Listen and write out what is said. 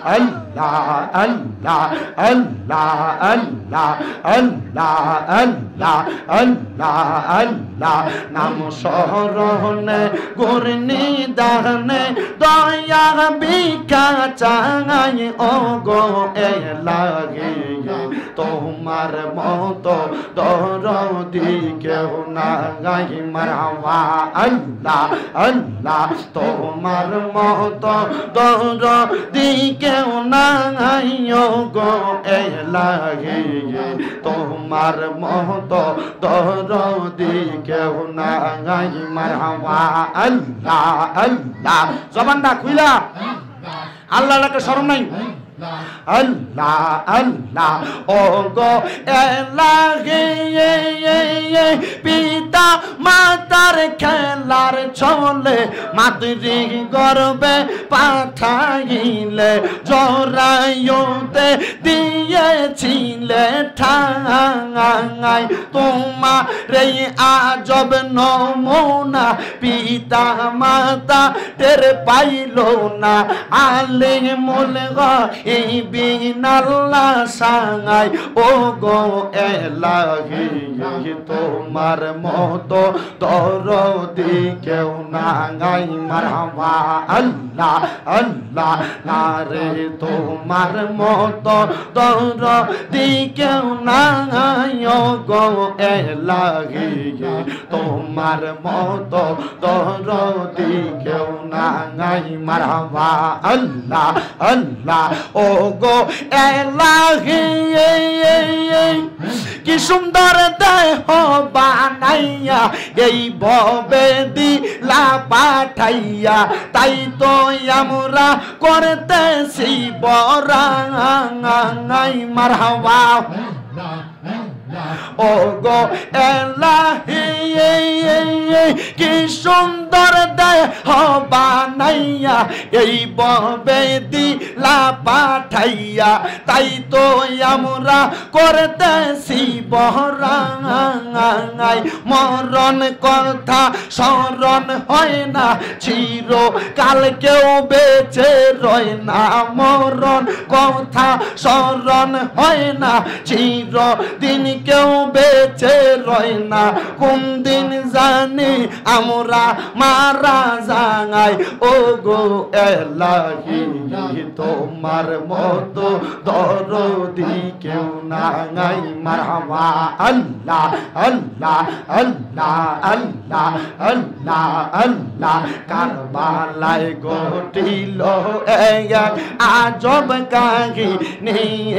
আল্লাহ আল্লাহ আল্লাহ আল্লাহ আল্লাহ আল্লাহ আল্লাহ আল্লাহ নাম স্মরণে গুরনি দানে দয়া ভিক্ষা চাই ও গো এলাহি তোমার মতো দরদি কেউ নাই মারহাবা আল্লাহ আল্লাহ তোমার মতো দরদি কেউ নাই ও গো এলাহি তোমার মতো দরদি কেউ নাই মারহাবা আল্লাহ আল্লাহ জবানটা খুইলা আল্লাহকে স্মরণ নাই আল্লাহ আল্লাহ ও গো এলাহি পিতা মাতার খেলার চলে মাতৃ গর্বে পাঠাইলে জরায়ুতে দিয়েছিলে ঠাঙাই তোমার এই আজব নমুনা পিতা মাতা টের পাইল না আলিমুল এই বিনাল্লাহ সাঙ্গাই ও গো এলাহি তোমার মতো দরদি কেউ নাই মারহাবা আল্লাহ আল্লাহ নারে তোমার মতো দরদি কেউ নাই ও গো এলাহি তোমার মতো দরদি কেউ নাই মারহাবা আল্লাহ আল্লাহ ও গো এলাহি কি সুন্দর দেহ বানাইয়া এই ভবে দিলা পাঠাইয়া তাই তো আমরা করতেছি বড়াই মারহাবা ও গো এলাহি কি সুন্দর দেহ বানাইয়া এই ভবে দিলা পাঠাইয়া তাই তো আমরা করতেছি বড়াই মরণ কথা স্মরণ হয় না চির কাল কেউ বেঁচে রয় না মরণ কথা স্মরণ হয় না চির দিন কেউ বেঁচে রয় না কোন দিন জানি আমরা মারা যাই ও গো এলাহি তোমার মতো দরদি কেউ নাই মারহাবা আল্লাহ আল্লাহ আল্লাহ আল্লাহ আল্লাহ আল্লাহ কারবালায় ঘটিল এক আজব কাহিনী